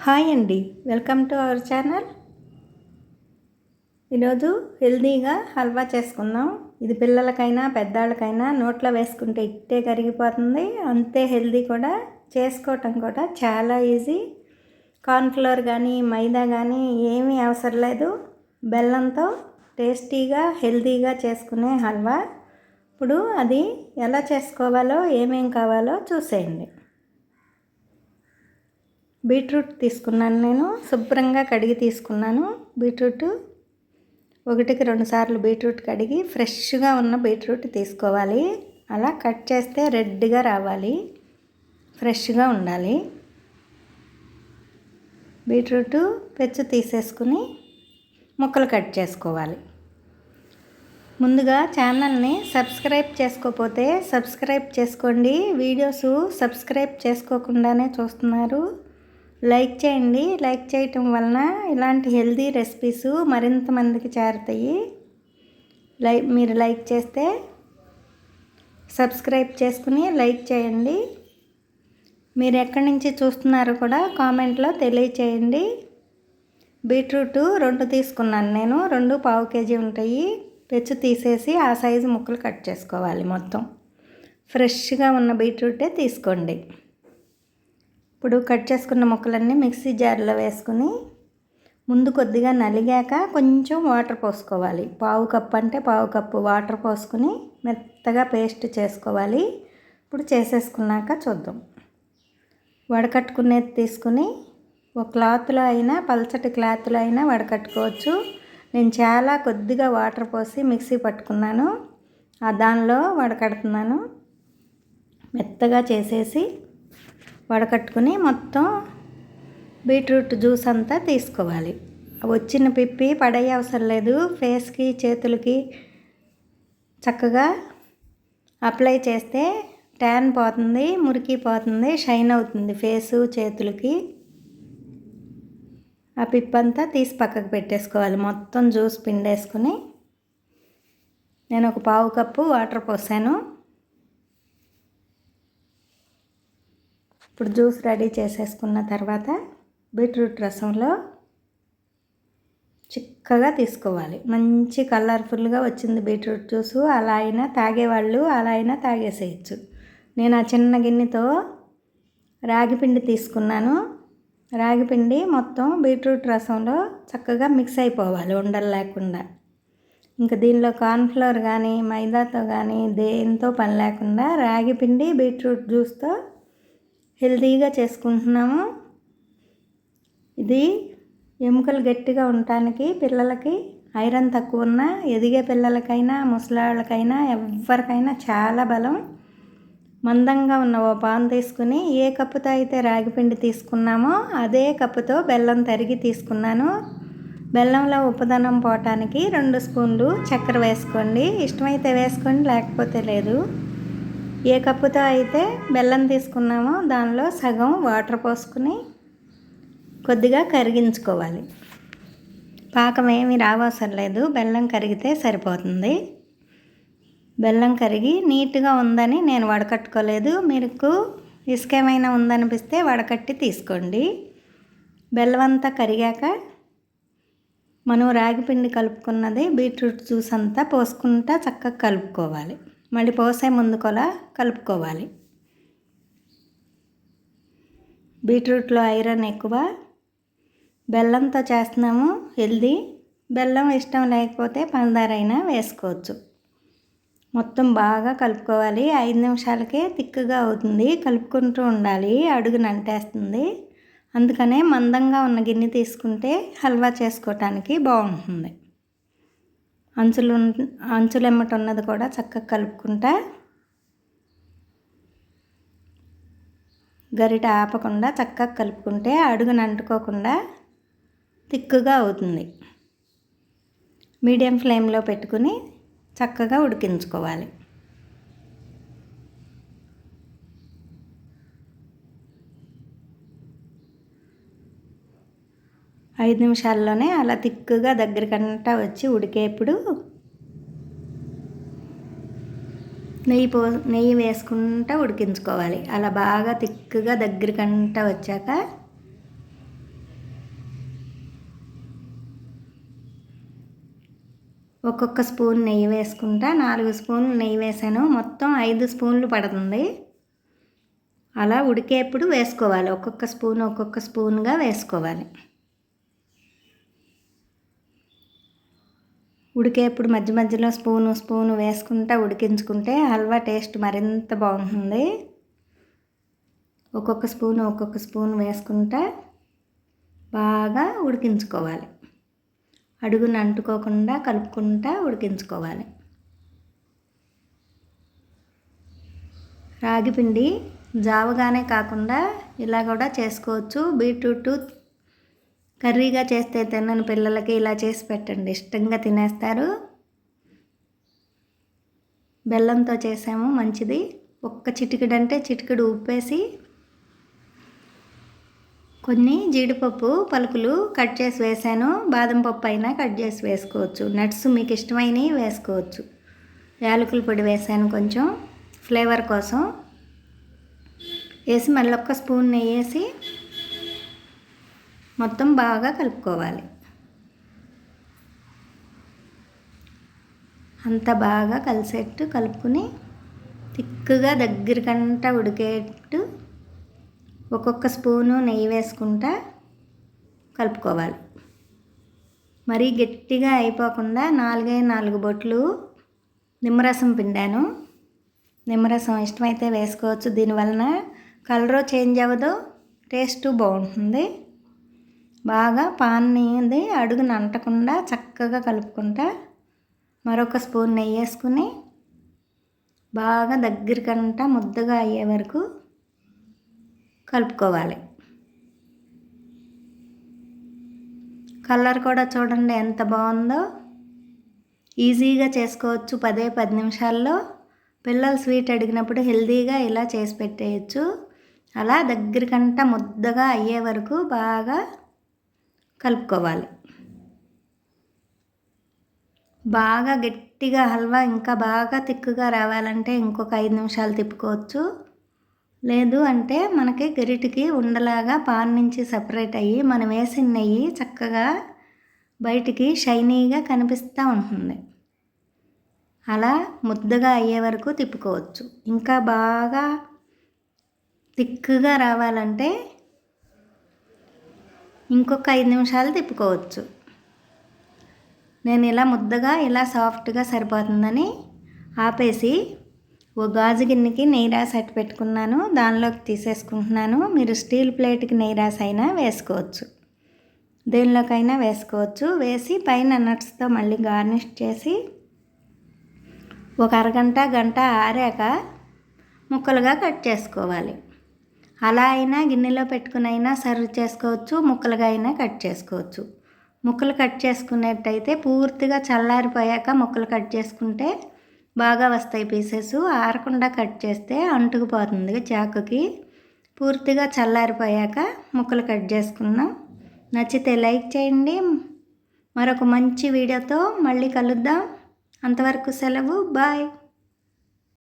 Hi అండి, welcome to our channel. ఈరోజు హెల్తీగా హల్వా చేసుకుందాం. ఇది పిల్లలకైనా పెద్దవాళ్ళకైనా నోట్లో వేసుకుంటే ఇట్టే కరిగిపోతుంది. అంతే హెల్తీ కూడా, చేసుకోవటం కూడా చాలా ఈజీ. కార్న్ఫ్లోర్ కానీ మైదా కానీ ఏమీ అవసరం లేదు. బెల్లంతో టేస్టీగా హెల్తీగా చేసుకునే హల్వా. ఇప్పుడు అది ఎలా చేసుకోవాలో ఏమేం కావాలో చూసేయండి. బీట్రూట్ తీసుకున్నాను, నేను శుభ్రంగా కడిగి తీసుకున్నాను. బీట్రూట్ 1కి 2 సార్లు బీట్రూట్ కడిగి ఫ్రెష్గా ఉన్న బీట్రూట్ తీసుకోవాలి. అలా కట్ చేస్తే రెడ్గా రావాలి, ఫ్రెష్గా ఉండాలి. బీట్రూట్ పెచ్చు తీసేసుకుని ముక్కలు కట్ చేసుకోవాలి. ముందుగా ఛానల్ని సబ్స్క్రైబ్ చేసుకోకపోతే సబ్స్క్రైబ్ చేసుకోండి. వీడియోస్ సబ్స్క్రైబ్ చేసుకోకుండానే చూస్తున్నారు, లైక్ చేయండి. లైక్ చేయటం వలన ఇలాంటి హెల్తీ రెసిపీస్ మరింత మందికి చేరుతాయి. మీరు లైక్ చేస్తే సబ్స్క్రైబ్ చేసుకుని లైక్ చేయండి. మీరు ఎక్కడి నుంచి చూస్తున్నారో కూడా కామెంట్లో తెలియచేయండి. బీట్రూట్ 2 తీసుకున్నాను నేను, 2 పావు కేజీ ఉంటాయి. పెచ్చు తీసేసి ఆ సైజు ముక్కలు కట్ చేసుకోవాలి. మొత్తం ఫ్రెష్గా ఉన్న బీట్రూటే తీసుకోండి. ఇప్పుడు కట్ చేసుకున్న ముక్కలన్నీ మిక్సీ జార్లో వేసుకుని ముందు కొద్దిగా నలిగాక కొంచెం వాటర్ పోసుకోవాలి. పావు కప్పు అంటే పావు కప్పు వాటర్ పోసుకుని మెత్తగా పేస్ట్ చేసుకోవాలి. ఇప్పుడు చేసేసుకున్నాక చూద్దాం. వడకట్టుకునేది తీసుకుని ఒక క్లాత్లో అయినా పల్చటి క్లాత్లో అయినా వడకట్టుకోవచ్చు. నేను చాలా కొద్దిగా వాటర్ పోసి మిక్సీ పట్టుకున్నాను, దానిలో వడకడుతున్నాను. మెత్తగా చేసేసి వడకట్టుకుని మొత్తం బీట్రూట్ జ్యూస్ అంతా తీసుకోవాలి. వచ్చిన పిప్పి పడేయ అవసరం లేదు. ఫేస్కి చేతులకి చక్కగా అప్లై చేస్తే ట్యాన్ పోతుంది, మురికి పోతుంది, షైన్ అవుతుంది ఫేసు చేతులకి. ఆ పిప్పంతా తీసి పక్కకు పెట్టేసుకోవాలి. మొత్తం జ్యూస్ పిండేసుకుని నేను ఒక పావు కప్పు వాటర్ పోసాను. ఇప్పుడు జ్యూస్ రెడీ చేసేసుకున్న తర్వాత బీట్రూట్ రసంలో చిక్కగా తీసుకోవాలి. మంచి కలర్ఫుల్గా వచ్చింది బీట్రూట్ జ్యూసు. అలా అయినా తాగేవాళ్ళు అలా అయినా తాగేసేయచ్చు. నేను ఆ చిన్న గిన్నెతో రాగిపిండి తీసుకున్నాను. రాగిపిండి మొత్తం బీట్రూట్ రసంలో చక్కగా మిక్స్ అయిపోవాలి, ఉండలు లేకుండా. ఇంకా దీనిలో కార్న్ఫ్లోర్ కానీ మైదాతో కానీ దేంతో పని లేకుండా రాగిపిండి బీట్రూట్ జ్యూస్తో హెల్తీగా చేసుకుంటున్నాము. ఇది ఎముకలు గట్టిగా ఉండటానికి, పిల్లలకి ఐరన్ తక్కువ ఉన్న ఎదిగే పిల్లలకైనా ముసలాళ్ళకైనా ఎవరికైనా చాలా బలం. మందంగా ఉన్న ఓ పాన్ తీసుకుని ఏ కప్పుతో అయితే రాగిపిండి తీసుకున్నామో అదే కప్పుతో బెల్లం తరిగి తీసుకున్నాను. బెల్లంలో ఉప్పుదనం పోవటానికి 2 స్పూన్లు చక్కెర వేసుకోండి. ఇష్టమైతే వేసుకోండి, లేకపోతే లేదు. ఏ కప్పుతో అయితే బెల్లం తీసుకున్నామో దానిలో సగం వాటర్ పోసుకుని కొద్దిగా కరిగించుకోవాలి. పాకం ఏమీ రావసరం లేదు, బెల్లం కరిగితే సరిపోతుంది. బెల్లం కరిగి నీట్గా ఉందని నేను వడకట్టుకోలేదు. మీకు ఇసుకేమైనా ఉందనిపిస్తే వడకట్టి తీసుకోండి. బెల్లం అంతా కరిగాక మనం రాగిపిండి కలుపుకున్నది బీట్రూట్ జ్యూస్ అంతా పోసుకుంటా చక్కగా కలుపుకోవాలి. మళ్ళీ పోసే ముందు కూడా కలుపుకోవాలి. బీట్రూట్లో ఐరన్ ఎక్కువ. బెల్లంతో చేస్తున్నాము హెల్దీ. బెల్లం ఇష్టం లేకపోతే పంచదార అయినా వేసుకోవచ్చు. మొత్తం బాగా కలుపుకోవాలి. 5 నిమిషాలకే తిక్కుగా అవుతుంది. కలుపుకుంటూ ఉండాలి, అడుగున అంటేస్తుంది. అందుకనే మందంగా ఉన్న గిన్నె తీసుకుంటే హల్వా చేసుకోవటానికి బాగుంటుంది. అంచులెమ్మట ఉన్నది కూడా చక్కగా కలుపుకుంటా, గరిట ఆపకుండా చక్కగా కలుపుకుంటే అడుగున అంటుకోకుండా తిక్కుగా అవుతుంది. మీడియం ఫ్లేమ్లో పెట్టుకుని చక్కగా ఉడికించుకోవాలి. 5 నిమిషాల్లోనే అలా తిక్కుగా దగ్గరికంటా వచ్చి ఉడికేప్పుడు నెయ్యి వేసుకుంటూ ఉడికించుకోవాలి. అలా బాగా తిక్కుగా దగ్గరికంటా వచ్చాక ఒక్కొక్క స్పూన్ నెయ్యి వేసుకుంటా 4 స్పూన్లు నెయ్యి వేసాను. మొత్తం 5 స్పూన్లు పడుతుంది. అలా ఉడికేప్పుడు వేసుకోవాలి. ఒక్కొక్క స్పూన్గా వేసుకోవాలి. ఉడికేప్పుడు మధ్య మధ్యలో స్పూను వేసుకుంటా ఉడికించుకుంటే హల్వా టేస్ట్ మరింత బాగుంటుంది. ఒక్కొక్క స్పూన్ వేసుకుంటా బాగా ఉడికించుకోవాలి. అడుగున అంటుకోకుండా కలుపుకుంటా ఉడికించుకోవాలి. రాగిపిండి జావగానే కాకుండా ఇలా కూడా చేసుకోవచ్చు. బీట్రూట్ కర్రీగా చేస్తే తినని పిల్లలకి ఇలా చేసి పెట్టండి, ఇష్టంగా తినేస్తారు. బెల్లంతో చేసాము, మంచిది. ఒక్క చిటికెడు ఉప్పేసి కొన్ని జీడిపప్పు పలుకులు కట్ చేసి వేసాను. బాదం పప్పు అయినా కట్ చేసి వేసుకోవచ్చు. నట్స్ మీకు ఇష్టమైనవి వేసుకోవచ్చు. యాలకుల పొడి వేసాను కొంచెం ఫ్లేవర్ కోసం. వేసి మళ్ళీ ఒక్క స్పూన్ నెయ్యి వేసి మొత్తం బాగా కలుపుకోవాలి. అంత బాగా కలిసేట్టు కలుపుకుని తిక్కుగా దగ్గరికంటా ఉడికేట్టు ఒక్కొక్క స్పూను నెయ్యి వేసుకుంటా కలుపుకోవాలి. మరీ గట్టిగా అయిపోకుండా 4 బొట్లు నిమ్మరసం పిండాను. నిమ్మరసం ఇష్టమైతే వేసుకోవచ్చు. దీనివలన కలరు చేంజ్ అవ్వదు, టేస్ట్ బాగుంటుంది. బాగా పాన్ని అడుగున అంటకుండా చక్కగా కలుపుకుంటా మరొక స్పూన్ నెయ్యి వేసుకుని బాగా దగ్గరికంటా ముద్దగా అయ్యే వరకు కలుపుకోవాలి. కలర్ కూడా చూడండి ఎంత బాగుందో. ఈజీగా చేసుకోవచ్చు. 10 నిమిషాల్లో పిల్లలు స్వీట్ అడిగినప్పుడు హెల్తీగా ఇలా చేసి పెట్టేయచ్చు. అలా దగ్గరికంటా ముద్దగా అయ్యే వరకు బాగా కలుపుకోవాలి. బాగా గట్టిగా హల్వా ఇంకా బాగా తిక్కుగా రావాలంటే ఇంకొక 5 నిమిషాలు తిప్పుకోవచ్చు. లేదు అంటే మనకి గరిటికి ఉండలాగా పాన్ నుంచి సపరేట్ అయ్యి మనం వేసిన నెయ్యి చక్కగా బయటికి షైనీగా కనిపిస్తూ ఉంటుంది. అలా ముద్దగా అయ్యే వరకు తిప్పుకోవచ్చు. ఇంకా బాగా తిక్కుగా రావాలంటే ఇంకొక 5 నిమిషాలు తిప్పుకోవచ్చు. నేను ఇలా ముద్దగా ఇలా సాఫ్ట్గా సరిపోతుందని ఆపేసి ఓ గాజు గిన్నెకి నెయ్యి రాసి అట్టు పెట్టుకున్నాను. దానిలోకి తీసేసుకుంటున్నాను. మీరు స్టీల్ ప్లేట్కి నెయ్యి రాసి అయినా వేసుకోవచ్చు, దేనిలోకైనా వేసుకోవచ్చు. వేసి పైన నట్స్తో మళ్ళీ గార్నిష్ చేసి ఒక గంట ఆరాక ముక్కలుగా కట్ చేసుకోవాలి. అలా అయినా గిన్నెలో పెట్టుకుని అయినా సర్వ్ చేసుకోవచ్చు, ముక్కలుగా అయినా కట్ చేసుకోవచ్చు. ముక్కలు కట్ చేసుకునేట్టయితే పూర్తిగా చల్లారిపోయాక ముక్కలు కట్ చేసుకుంటే బాగా వస్తాయి పీసెస్. ఆరకుండా కట్ చేస్తే అంటుకుపోతుంది చాకుకి. పూర్తిగా చల్లారిపోయాక ముక్కలు కట్ చేసుకున్నాం. నచ్చితే లైక్ చేయండి. మరొక మంచి వీడియోతో మళ్ళీ కలుద్దాం. అంతవరకు సెలవు. బాయ్.